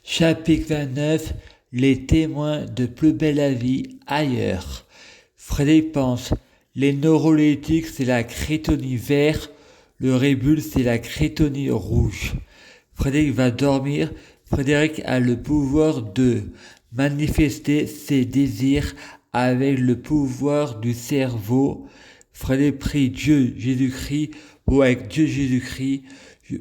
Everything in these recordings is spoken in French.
Chapitre 29. Les témoins de Plus belle la vie ailleurs. Frédéric pense. Les neuroleptiques, c'est la crétonie vert. Le rébule, c'est la crétonie rouge. Frédéric va dormir. Frédéric a le pouvoir de manifester ses désirs avec le pouvoir du cerveau. Frédéric prie Dieu Jésus-Christ pour avec Dieu Jésus-Christ.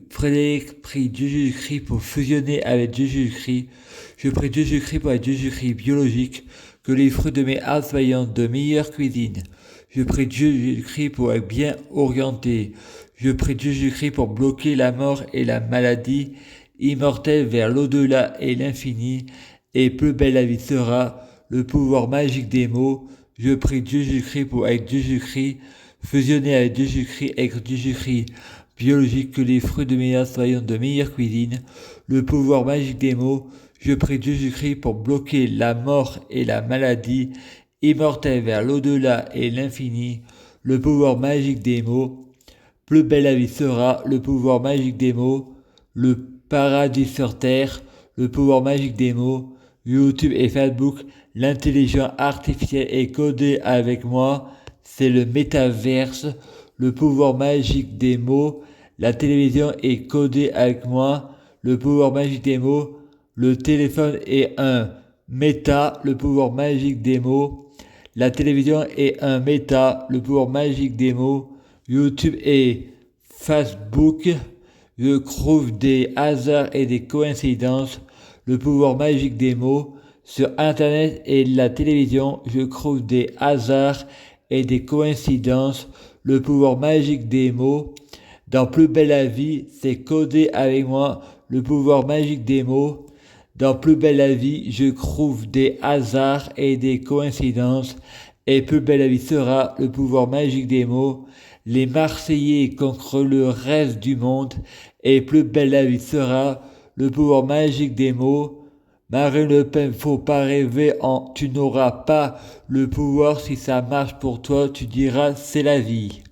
Frédéric prie Dieu Jésus-Christ pour fusionner avec Dieu Jésus-Christ. Je prie Dieu Jésus-Christ pour avec Dieu Jésus-Christ biologique, que les fruits de mes arts soient de meilleure cuisine. Je prie Dieu Jésus-Christ pour être bien orienté. Je prie Dieu Jésus-Christ pour bloquer la mort et la maladie, immortelle vers l'au-delà et l'infini, et plus belle la vie sera, le pouvoir magique des mots. Je prie Dieu Jésus-Christ pour avec Dieu Jésus-Christ, fusionner avec Dieu Jésus-Christ, avec Dieu Jésus-Christ biologique, que les fruits de mes arts soient de meilleure cuisine, le pouvoir magique des mots. Je prie Dieu Jésus-Christ pour bloquer la mort et la maladie, immortelle vers l'au-delà et l'infini, le pouvoir magique des mots. Plus belle la vie sera, le pouvoir magique des mots, le paradis sur terre, le pouvoir magique des mots, YouTube et Facebook, l'intelligence artificielle est codée avec moi, c'est le métaverse, le pouvoir magique des mots, la télévision est codée avec moi, le pouvoir magique des mots, le téléphone est un méta, le pouvoir magique des mots, la télévision est un méta, le pouvoir magique des mots, YouTube et Facebook, je trouve des hasards et des coïncidences, le pouvoir magique des mots. Sur Internet et la télévision, je trouve des hasards et des coïncidences, le pouvoir magique des mots. Dans Plus belle la vie, c'est codé avec moi, le pouvoir magique des mots. Dans Plus belle la vie, je trouve des hasards et des coïncidences, et Plus belle la vie sera, le pouvoir magique des mots. Les Marseillais contre le reste du monde, et Plus belle la vie sera, le pouvoir magique des mots. Marine Le Pen, faut pas rêver en tu n'auras pas le pouvoir, si ça marche pour toi, tu diras c'est la vie.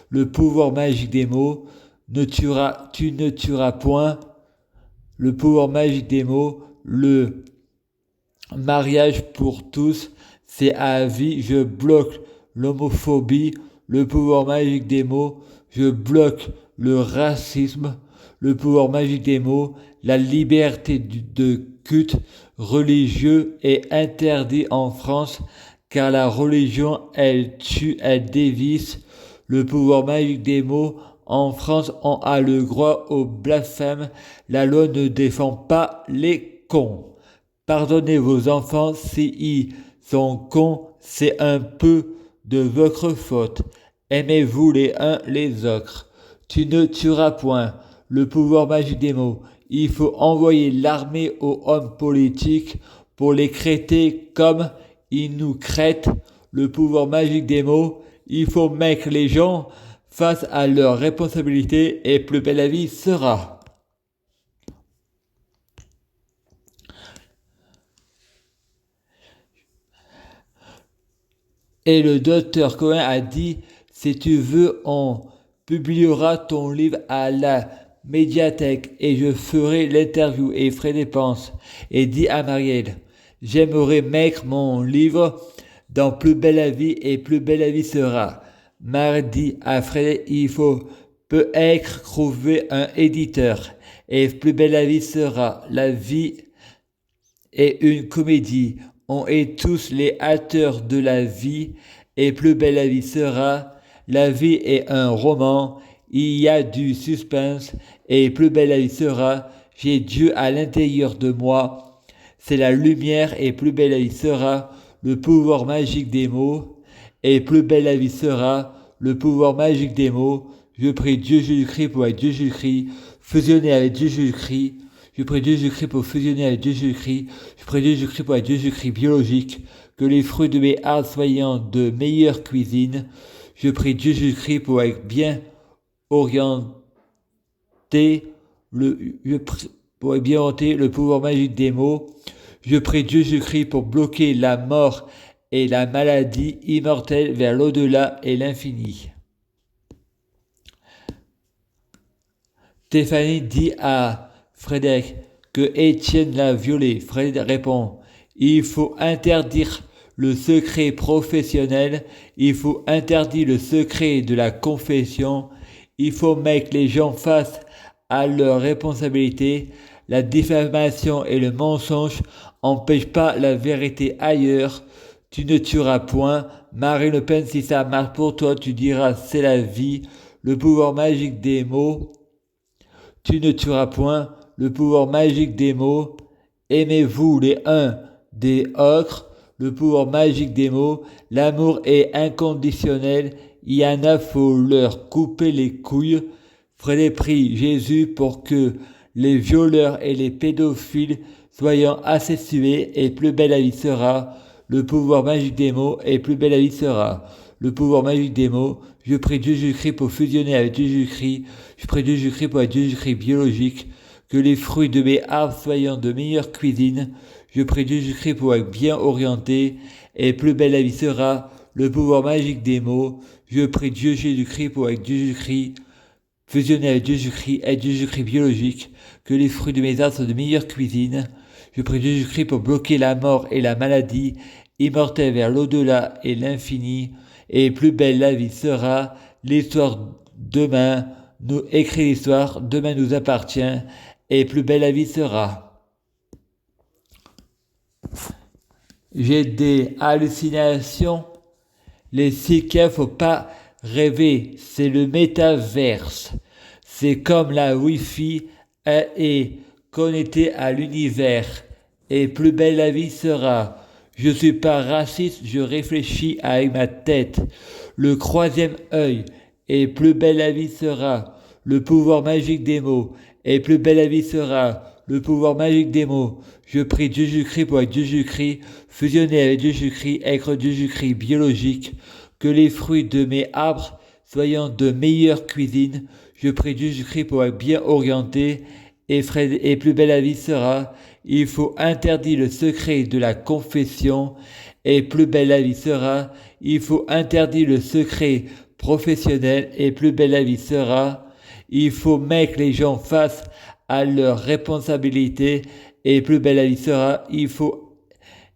Le pouvoir magique des mots, tu ne tueras point. Le pouvoir magique des mots, le mariage pour tous, c'est à vie, je bloque l'homophobie. Le pouvoir magique des mots, je bloque le racisme. Le pouvoir magique des mots, la liberté de culte religieux est interdite en France, car la religion, elle tue, elle dévisse. Le pouvoir magique des mots, en France, on a le droit au blasphème. La loi ne défend pas les cons. Pardonnez vos enfants s'ils sont cons, c'est un peu de votre faute. Aimez-vous les uns les autres. Tu ne tueras point. Le pouvoir magique des mots. Il faut envoyer l'armée aux hommes politiques pour les crêter comme ils nous crêtent. Le pouvoir magique des mots. Il faut mettre les gens face à leurs responsabilités et plus belle la vie sera. Et le docteur Cohen a dit, si tu veux, on publiera ton livre à la médiathèque et je ferai l'interview. Et Frédéric pense et dit à Marielle, j'aimerais mettre mon livre dans Plus belle la vie et Plus belle la vie sera. Mardi à Frédéric, il faut peut-être trouver un éditeur. Et Plus belle la vie sera. La vie est une comédie. On est tous les acteurs de la vie et Plus belle la vie sera. La vie est un roman. Il y a du suspense et Plus belle la vie sera. J'ai Dieu à l'intérieur de moi. C'est la lumière et Plus belle la vie sera. Le pouvoir magique des mots et Plus belle la vie sera. Le pouvoir magique des mots. Je prie Dieu Jésus-Christ pour être Dieu Jésus-Christ, fusionner avec Dieu Jésus-Christ. Je prie Dieu Jésus-Christ pour fusionner avec Dieu Jésus-Christ. Je prie Dieu Jésus-Christ pour être Dieu Jésus-Christ biologique, que les fruits de mes arts soient de meilleure cuisine. Je prie Dieu Jésus-Christ pour être bien orienté, pour être bien orienté le pouvoir magique des mots. Je prie Dieu Jésus-Christ pour bloquer la mort et la maladie immortelle vers l'au-delà et l'infini. Stéphanie dit à Frédéric, que Étienne l'a violé. Fred répond, il faut interdire le secret professionnel, il faut interdire le secret de la confession, il faut mettre les gens face à leurs responsabilités. La diffamation et le mensonge n'empêchent pas la vérité ailleurs. Tu ne tueras point. Marine Le Pen, si ça marche pour toi, tu diras c'est la vie. Le pouvoir magique des mots. Tu ne tueras point. Le pouvoir magique des mots. Aimez-vous les uns des autres. Le pouvoir magique des mots. L'amour est inconditionnel. Il y en a, faut leur couper les couilles. Fred prie Jésus pour que les violeurs et les pédophiles soyant assujettis et plus belle la vie sera. Le pouvoir magique des mots et plus belle la vie sera. Le pouvoir magique des mots. Je prie Jésus-Christ pour fusionner avec Jésus-Christ. Je prie Jésus-Christ pour être Jésus-Christ biologique. Que les fruits de mes arbres soient de meilleure cuisine. Je prie Jésus-Christ pour être bien orienté et plus belle la vie sera. Le pouvoir magique des mots. Je prie Dieu Jésus-Christ pour être Jésus-Christ. Fusionner avec Jésus-Christ, être Jésus-Christ biologique, que les fruits de mes arbres soient de meilleure cuisine. Je prie Jésus-Christ pour bloquer la mort et la maladie, immortel vers l'au-delà et l'infini, et plus belle la vie sera. L'histoire demain, nous écrit l'histoire, demain nous appartient, et plus belle la vie sera. J'ai des hallucinations. Les psychiatres, faut pas rêver, c'est le métaverse. C'est comme la Wi-Fi est connectée à l'univers. Et plus belle la vie sera. Je suis pas raciste, je réfléchis avec ma tête. Le troisième œil, et plus belle la vie sera. Le pouvoir magique des mots, et plus belle la vie sera. Le pouvoir magique des mots. Je prie Jésus-Christ pour être Jésus-Christ, fusionner avec Jésus-Christ, être Jésus-Christ biologique. Que les fruits de mes arbres soient de meilleure cuisine. Je prie Jésus-Christ pour être bien orienté et plus belle la vie sera. Il faut interdire le secret de la confession et plus belle la vie sera. Il faut interdire le secret professionnel et plus belle la vie sera. Il faut mettre les gens face à leurs responsabilités et plus belle la vie sera. Il faut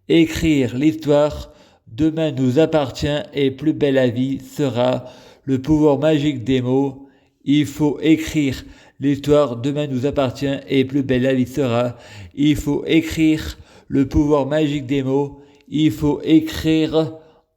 écrire l'histoire. Demain nous appartient et plus belle la vie sera. Le pouvoir magique des mots. Il faut écrire l'histoire. Demain nous appartient et plus belle la vie sera. Il faut écrire le pouvoir magique des mots. Il faut écrire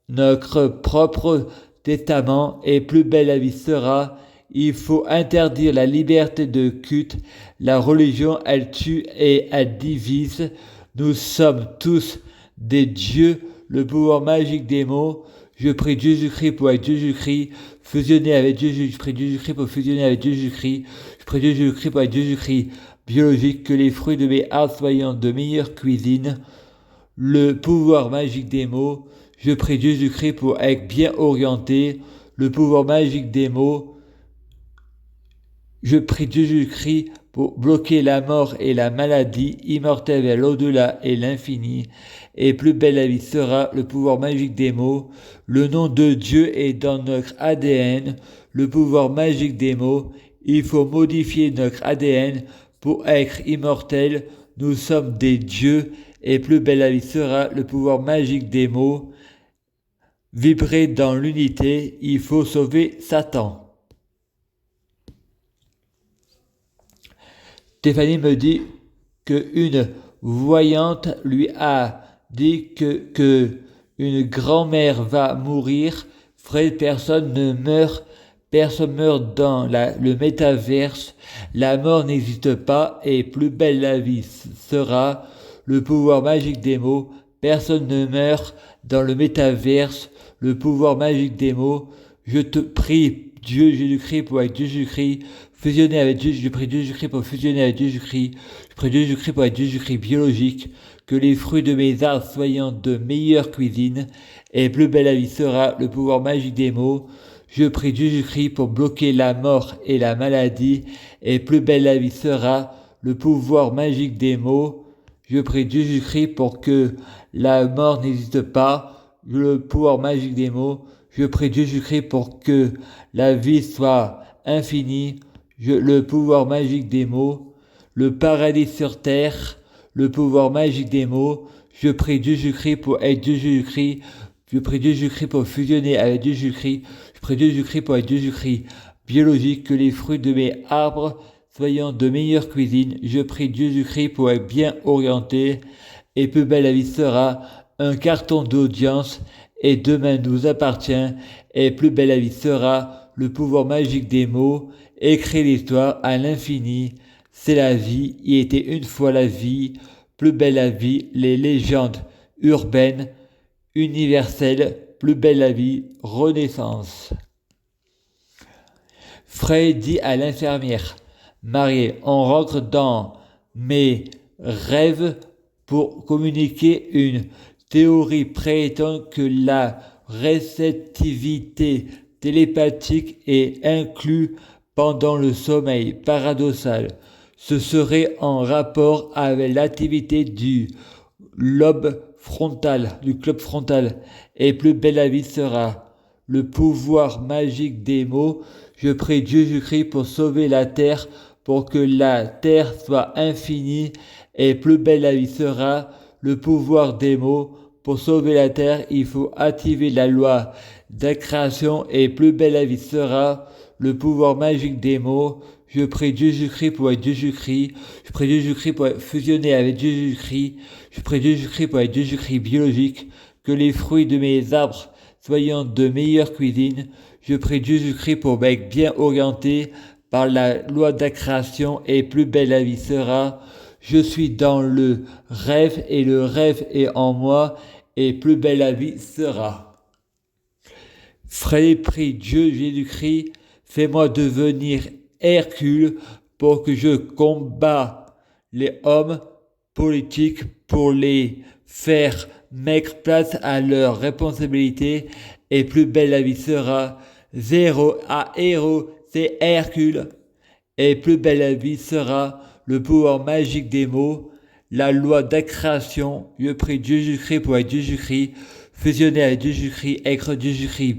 notre propre testament et plus belle la vie sera. Il faut interdire la liberté de culte. La religion, elle tue et elle divise. Nous sommes tous des dieux. Le pouvoir magique des mots. Je prie Jésus-Christ pour être Jésus-Christ, fusionner avec Jésus. Je prie Jésus-Christ pour fusionner avec Jésus-Christ. Je prie Jésus-Christ pour être Jésus-Christ biologique, que les fruits de mes arbres soient de meilleure cuisine. Le pouvoir magique des mots. Je prie Jésus-Christ pour être bien orienté. Le pouvoir magique des mots. Je prie Jésus-Christ pour bloquer la mort et la maladie, immortel vers l'au-delà et l'infini. Et plus belle la vie sera. Le pouvoir magique des mots. Le nom de Dieu est dans notre ADN. Le pouvoir magique des mots. Il faut modifier notre ADN pour être immortel. Nous sommes des dieux. Et plus belle la vie sera. Le pouvoir magique des mots. Vibrer dans l'unité. Il faut sauver Satan. Stéphanie me dit qu'une voyante lui a dit que une grand-mère va mourir. Fred, personne ne meurt. Personne meurt dans le métaverse. La mort n'existe pas et plus belle la vie sera. Le pouvoir magique des mots. Personne ne meurt dans le métaverse. Le pouvoir magique des mots. Je te prie, Dieu Jésus-Christ, pour être Jésus-Christ. Fusionner avec Jésus, je prie Jésus-Christ pour fusionner avec Jésus-Christ. Je prie Jésus-Christ pour être Jésus-Christ biologique. Que les fruits de mes arbres soient de meilleure cuisine. Et plus belle la vie sera. Le pouvoir magique des mots. Je prie Jésus-Christ pour bloquer la mort et la maladie. Et plus belle la vie sera. Le pouvoir magique des mots. Je prie Jésus-Christ pour que la mort n'existe pas. Le pouvoir magique des mots. Je prie Jésus-Christ pour que la vie soit infinie. Le pouvoir magique des mots. le paradis sur terre, le pouvoir magique des mots. Je prie Dieu Jésus-Christ pour être Dieu Jésus-Christ. Je prie Dieu Jésus-Christ pour fusionner avec Dieu Jésus-Christ. Je prie Dieu Jésus-Christ pour être Dieu Jésus-Christ biologique, que les fruits de mes arbres soient de meilleure cuisine. Je prie Dieu Jésus-Christ pour être bien orienté. Et plus belle la vie sera un carton d'audience. Et demain nous appartient. Et plus belle la vie sera le pouvoir magique des mots. Écrire l'histoire à l'infini. C'est la vie, il était une fois la vie, plus belle la vie, les légendes urbaines, universelles, plus belle la vie, Renaissance. Frey dit à l'infirmière, Marie, on rentre dans mes rêves pour communiquer une théorie prétend que la réceptivité télépathique est inclue pendant le sommeil paradoxal. Ce serait en rapport avec l'activité du lobe frontal, du globe frontal. Et plus belle la vie sera le pouvoir magique des mots. Je prie Dieu Jésus-Christ pour sauver la terre, pour que la terre soit infinie. Et plus belle la vie sera le pouvoir des mots. Pour sauver la terre, il faut activer la loi de création. Et plus belle la vie sera le pouvoir magique des mots. Je prie Dieu Jésus-Christ pour être Dieu Jésus-Christ. Je prie Dieu Jésus-Christ pour fusionner avec Dieu Jésus-Christ. Je prie Dieu Jésus-Christ pour être Dieu Jésus-Christ biologique. Que les fruits de mes arbres soient de meilleure cuisine. Je prie Dieu Jésus-Christ pour être bien orienté par la loi de la création et plus belle la vie sera. Je suis dans le rêve et le rêve est en moi et plus belle la vie sera. Frère, prie Dieu Jésus-Christ, fais-moi devenir Hercule pour que je combats les hommes politiques pour les faire mettre place à leurs responsabilités et plus belle la vie sera. Zéro à héros, c'est Hercule. Et plus belle la vie sera le pouvoir magique des mots, la loi de la création. Je prie Dieu Jésus-Christ pour être Dieu Jésus-Christ, fusionner avec Dieu Jésus-Christ, être Dieu Jésus-Christ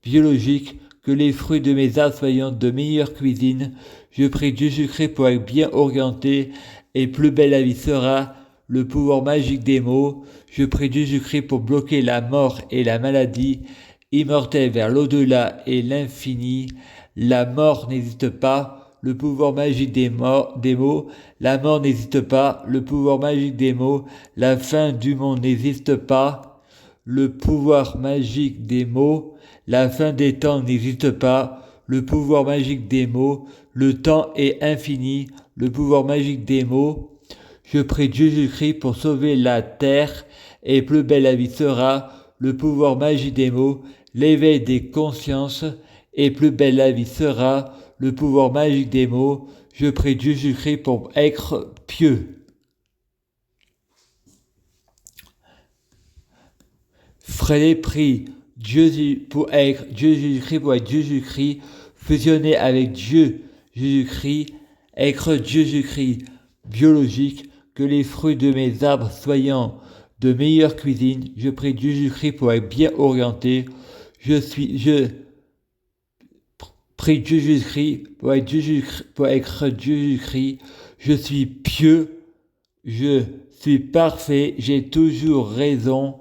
biologique. Que les fruits de mes arbres soient de meilleure cuisine. Je prie Dieu Jésus-Christ pour être bien orienté et plus belle la vie sera le pouvoir magique des mots. Je prie Dieu Jésus-Christ pour bloquer la mort et la maladie, immortelle vers l'au-delà et l'infini. La mort n'existe pas, le pouvoir magique des mots. La mort n'existe pas, le pouvoir magique des mots. La fin du monde n'existe pas, le pouvoir magique des mots. La fin des temps n'existe pas, le pouvoir magique des mots. Le temps est infini, le pouvoir magique des mots. Je prie Dieu Jésus-Christ pour sauver la terre et plus belle la vie sera, le pouvoir magique des mots. L'éveil des consciences et plus belle la vie sera, le pouvoir magique des mots. Je prie Dieu Jésus-Christ pour être pieux. Frère, prie Dieu pour être Dieu Jésus-Christ, pour être Dieu Jésus-Christ, fusionner avec Dieu Jésus-Christ, être Dieu Jésus-Christ biologique, que les fruits de mes arbres soient de meilleure cuisine. Je prie Dieu Jésus-Christ pour être bien orienté. Je prie Dieu Jésus-Christ pour être Dieu Jésus-Christ. Je suis pieux, je suis parfait, j'ai toujours raison.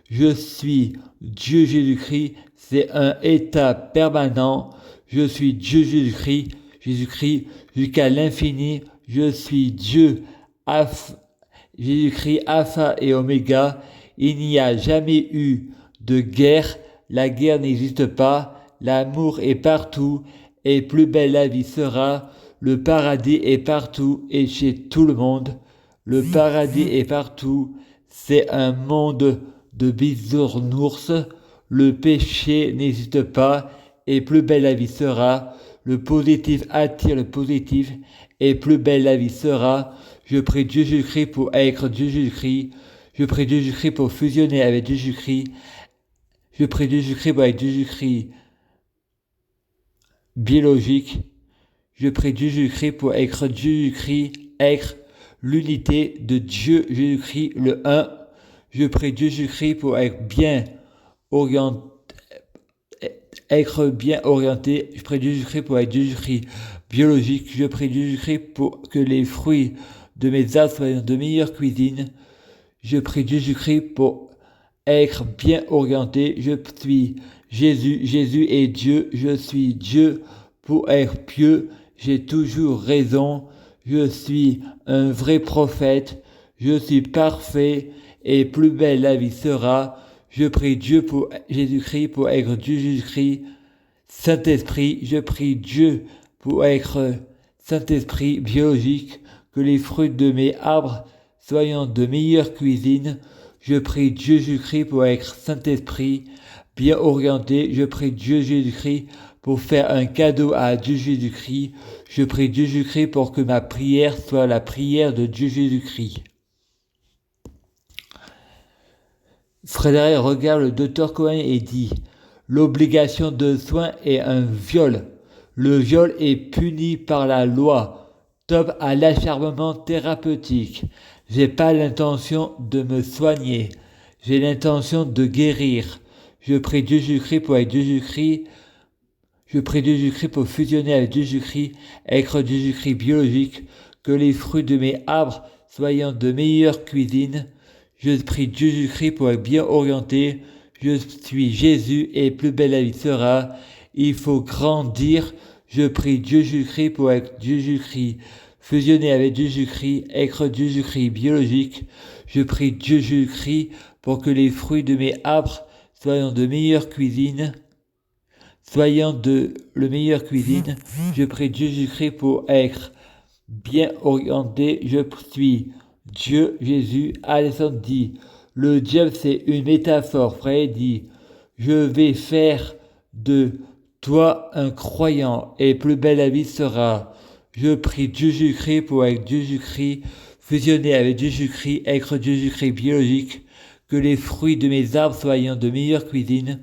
Je suis Dieu Jésus-Christ, c'est un état permanent. Je suis Dieu Jésus-Christ, jusqu'à l'infini. Je suis Dieu, Jésus-Christ, Alpha et Oméga. Il n'y a jamais eu de guerre. La guerre n'existe pas. L'amour est partout. Et plus belle la vie sera. Le paradis est partout et chez tout le monde. Le paradis est partout. C'est un monde de bisounours. Le péché n'existe pas. Et plus belle la vie sera. Le positif attire le positif. Et plus belle la vie sera. Je prie Dieu Jésus-Christ pour être Dieu Jésus-Christ. Je prie Dieu Jésus-Christ pour fusionner avec Dieu Jésus-Christ. Je prie Dieu Jésus-Christ pour être Dieu Jésus-Christ biologique. Je prie Dieu Jésus-Christ pour être Dieu Jésus-Christ, être l'unité de Dieu Jésus-Christ, le un. Je prie Dieu Jésus-Christ pour être bien orienté, être bien orienté. Je prie Jésus-Christ pour être Jésus-Christ biologique. Je prie Jésus-Christ pour que les fruits de mes œuvres soient de meilleure cuisine. Je prie Jésus-Christ pour être bien orienté. Je suis Jésus. Jésus est Dieu. Je suis Dieu pour être pieux. J'ai toujours raison. Je suis un vrai prophète. Je suis parfait et plus belle la vie sera. Je prie Dieu pour Jésus-Christ, pour être Dieu Jésus-Christ. Saint-Esprit, je prie Dieu pour être Saint-Esprit biologique, que les fruits de mes arbres soient de meilleure cuisine. Je prie Dieu Jésus-Christ pour être Saint-Esprit bien orienté. Je prie Dieu Jésus-Christ pour faire un cadeau à Dieu Jésus-Christ. Je prie Dieu Jésus-Christ pour que ma prière soit la prière de Dieu Jésus-Christ. Frédéric regarde le docteur Cohen et dit « L'obligation de soins est un viol. Le viol est puni par la loi. Top à l'acharnement thérapeutique. J'ai pas l'intention de me soigner. J'ai l'intention de guérir. Je prie Dieu Jésus-Christ pour être Dieu Jésus-Christ. Je prie Dieu Jésus-Christ pour fusionner avec Dieu Jésus-Christ, être Dieu Jésus-Christ biologique, que les fruits de mes arbres soient de meilleure cuisine. Je prie Dieu Jésus-Christ pour être bien orienté. Je suis Jésus et plus belle la vie sera. Il faut grandir. Je prie Dieu Jésus-Christ pour être Dieu Jésus-Christ. Fusionner avec Dieu Jésus-Christ, être Dieu Jésus-Christ biologique. Je prie Dieu Jésus-Christ pour que les fruits de mes arbres soient de meilleure cuisine. Soyant de la meilleure cuisine. Je prie Dieu Jésus-Christ pour être bien orienté. Je suis Dieu, Jésus. Alexandre dit, le diable c'est une métaphore. Frère dit, je vais faire de toi un croyant et plus belle la vie sera. Je prie Dieu Jésus-Christ pour être Dieu Jésus-Christ, fusionner avec Dieu Jésus-Christ, être Dieu Jésus-Christ biologique, que les fruits de mes arbres soient de meilleure cuisine.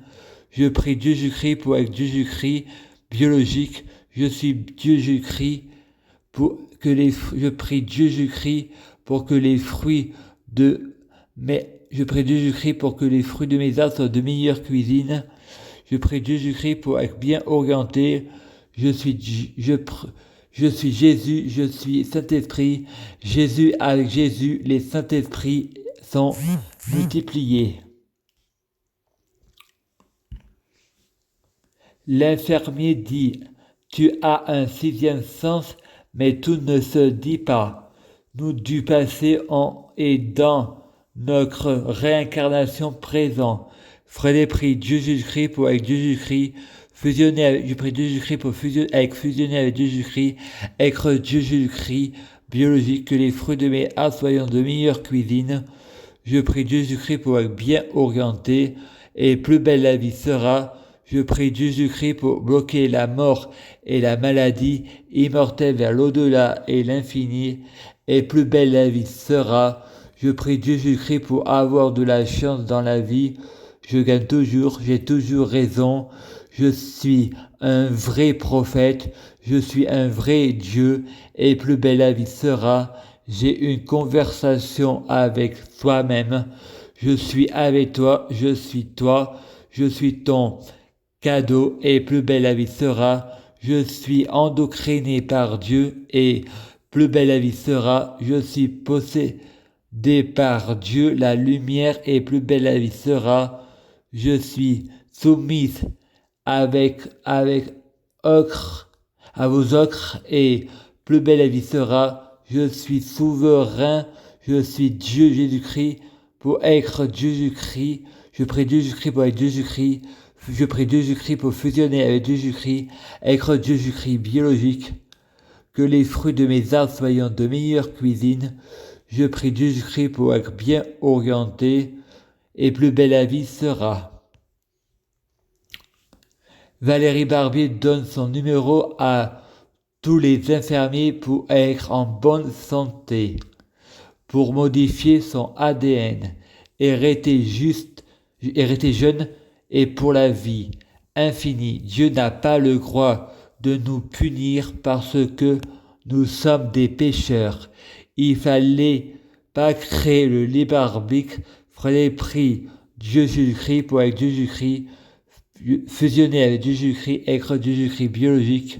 Je prie Dieu Jésus-Christ pour être Dieu Jésus-Christ biologique. Je suis Dieu Jésus-Christ pour que je prie Dieu Jésus-Christ pour que les fruits de je prie Dieu Jésus-Christ pour que les fruits de mes arbres soient de meilleure cuisine. Je prie Dieu Jésus-Christ pour être bien orienté. Je suis Jésus, je suis Saint-Esprit. Jésus, avec Jésus, les Saint-Esprits sont multipliés. L'infirmier dit, tu as un sixième sens, mais tout ne se dit pas. Nous du passé et dans notre réincarnation présent. Frédéric prie Dieu Jésus-Christ pour avec Dieu Jésus-Christ, je prie Dieu Jésus-Christ pour fusionner avec Dieu Jésus-Christ, être Dieu Jésus-Christ, biologique, que les fruits de mes arbres soient de meilleure cuisine. Je prie Dieu Jésus-Christ pour être bien orienté, et plus belle la vie sera. Je prie Dieu Jésus-Christ pour bloquer la mort et la maladie, immortelle vers l'au-delà et l'infini, et plus belle la vie sera. Je prie Dieu Jésus-Christ pour avoir de la chance dans la vie. Je gagne toujours, j'ai toujours raison. Je suis un vrai prophète, je suis un vrai Dieu, et plus belle la vie sera. J'ai une conversation avec toi-même. Je suis avec toi, je suis toi, je suis ton cadeau, et plus belle la vie sera. Je suis endocriné par Dieu, et plus belle la vie sera. Je suis possédé par Dieu, la lumière, et plus belle la vie sera. Je suis soumise avec ocre, à vos ocres, et plus belle la vie sera. Je suis souverain, je suis Dieu Jésus-Christ, pour être Dieu Jésus-Christ. Je prie Dieu Jésus-Christ pour être Dieu Jésus-Christ. Je prie Dieu Jésus-Christ pour fusionner avec Dieu Jésus-Christ, être Dieu Jésus-Christ biologique. Que les fruits de mes arbres soient de meilleure cuisine. Je prie Dieu Jésus-Christ pour être bien orienté, et plus belle la vie sera. Valérie Barbier donne son numéro à tous les infirmiers pour être en bonne santé, pour modifier son ADN, et rester jeune, et pour la vie infinie. Dieu n'a pas le droit de nous punir parce que nous sommes des pécheurs. Il fallait pas créer le libre arbitre. Fallait prier Dieu Jésus-Christ pour être Dieu Jésus-Christ. fusionné avec du Jésus-Christ, être du Jésus-Christ biologique,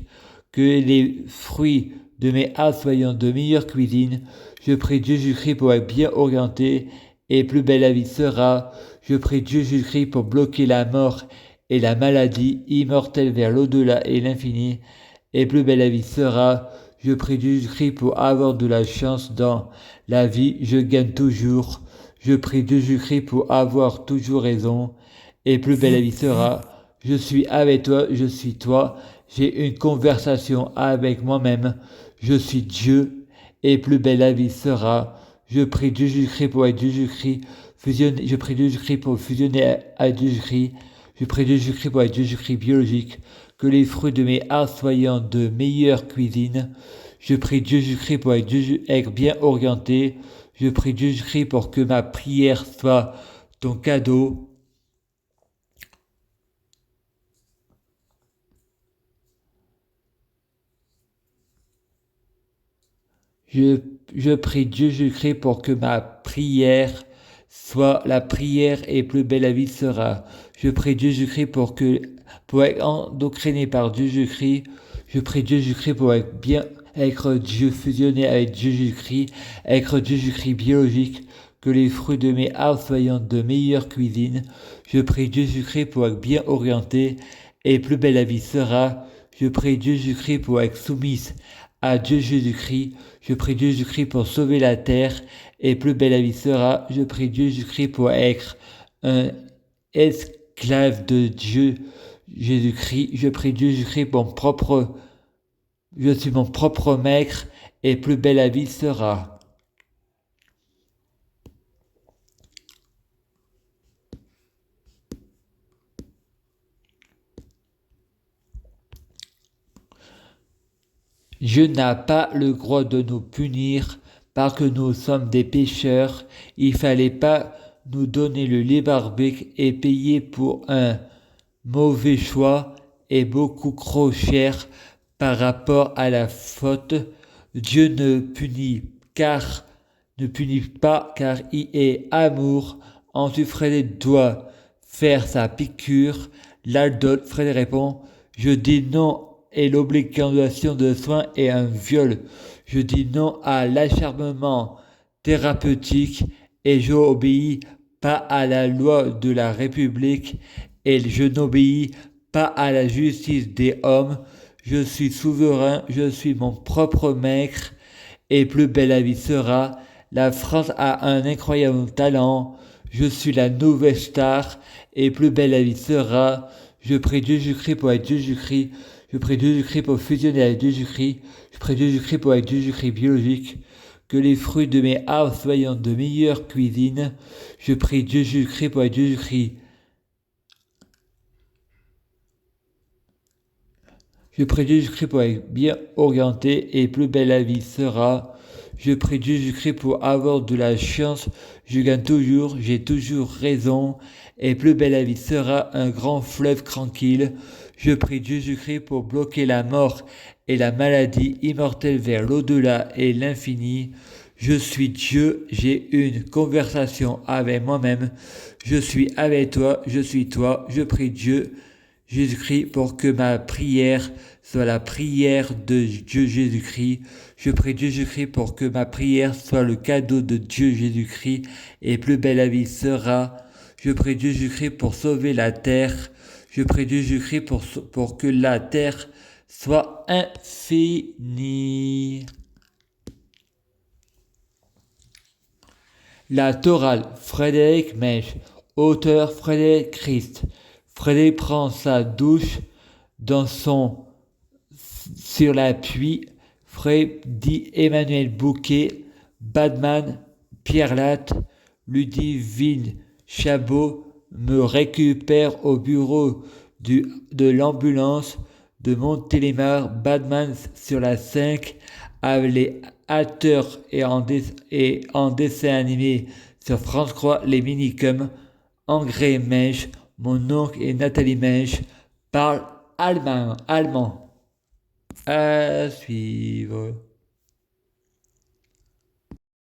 que les fruits de mes arts soient de meilleure cuisine. Je prie Dieu Jésus-Christ pour être bien orienté et plus belle la vie sera. Je prie Dieu Jésus-Christ pour bloquer la mort et la maladie immortelle vers l'au-delà et l'infini et plus belle la vie sera. Je prie Dieu Jésus-Christ pour avoir de la chance dans la vie, je gagne toujours. Je prie Dieu Jésus-Christ pour avoir toujours raison et plus belle la vie sera. Je suis avec toi, je suis toi. J'ai une conversation avec moi-même. Je suis Dieu et plus belle la vie sera. Je prie Dieu Jésus-Christ pour être Dieu Jésus-Christ. Je prie Dieu Jésus-Christ pour fusionner avec Dieu Jésus-Christ. Je prie Dieu Jésus-Christ pour être Dieu Jésus-Christ biologique. Que les fruits de mes arts soient de meilleure cuisine. Je prie Dieu Jésus-Christ pour être bien orienté. Je prie Dieu Jésus-Christ pour que ma prière soit ton cadeau. Je prie Dieu Jésus-Christ pour que ma prière soit la prière et plus belle la vie sera. Je prie Dieu Jésus-Christ pour être endoctriné par Dieu Jésus-Christ. Je prie Dieu Jésus-Christ pour être Dieu fusionné avec Dieu Jésus-Christ, être Dieu Jésus-Christ biologique, que les fruits de mes arts soient de meilleure cuisine. Je prie Dieu Jésus-Christ pour être bien orienté et plus belle la vie sera. Je prie Dieu Jésus-Christ pour être soumise à Dieu Jésus-Christ. Je prie Dieu Jésus-Christ pour sauver la terre et plus belle la vie sera. Je prie Dieu Jésus-Christ pour être un esclave de Dieu Jésus-Christ. Je prie Dieu Jésus-Christ pour je suis mon propre maître et plus belle la vie sera. Dieu n'a pas le droit de nous punir parce que nous sommes des pécheurs. Il fallait pas nous donner le libre arbitre et payer pour un mauvais choix et beaucoup trop cher par rapport à la faute. Dieu ne punit pas car il est amour. Ensuite Frédéric doit faire sa piqûre. L'adulte Frédéric répond: je dis non et l'obligation de soins est un viol. Je dis non à l'acharnement thérapeutique et j'obéis pas à la loi de la République et je n'obéis pas à la justice des hommes. Je suis souverain, je suis mon propre maître et plus belle la vie sera. La France a un incroyable talent. Je suis la nouvelle star et plus belle la vie sera. Je prie Dieu Jésus-Christ pour être Dieu Jésus-Christ. Je prie Dieu Jésus-Christ pour fusionner avec Dieu Jésus-Christ. Je prie Dieu Jésus-Christ pour être Dieu Jésus-Christ biologique. Que les fruits de mes arts soient de meilleure cuisine. Je prie Dieu Jésus-Christ pour être Dieu Jésus-Christ. Je prie Dieu Jésus-Christ pour être bien orienté et plus belle la vie sera. Je prie Dieu Jésus-Christ pour avoir de la chance. Je gagne toujours, j'ai toujours raison. Et plus belle la vie sera un grand fleuve tranquille. Je prie Dieu Jésus-Christ pour bloquer la mort et la maladie immortelle vers l'au-delà et l'infini. Je suis Dieu, j'ai une conversation avec moi-même. Je suis avec toi, je suis toi. Je prie Dieu Jésus-Christ pour que ma prière soit la prière de Dieu Jésus-Christ. Je prie Dieu Jésus-Christ pour que ma prière soit le cadeau de Dieu Jésus-Christ et plus belle la vie sera. Je prie Dieu Jésus-Christ pour sauver la terre. Je prie Dieu Jésus-Christ pour que la terre soit infinie. La chorale Frédéric Mèche, auteur Frédéric Christ. Frédéric prend sa douche sur l'appui. Frédéric dit Emmanuel Bouquet, Batman, Pierre Latte, Ludivine Chabot me récupère au bureau de l'ambulance de Montélimar. Batman sur la 5 avec les acteurs et en dessin animé sur France 3, les minicums. André Mèche, mon oncle et Nathalie Mèche parlent allemand. À suivre.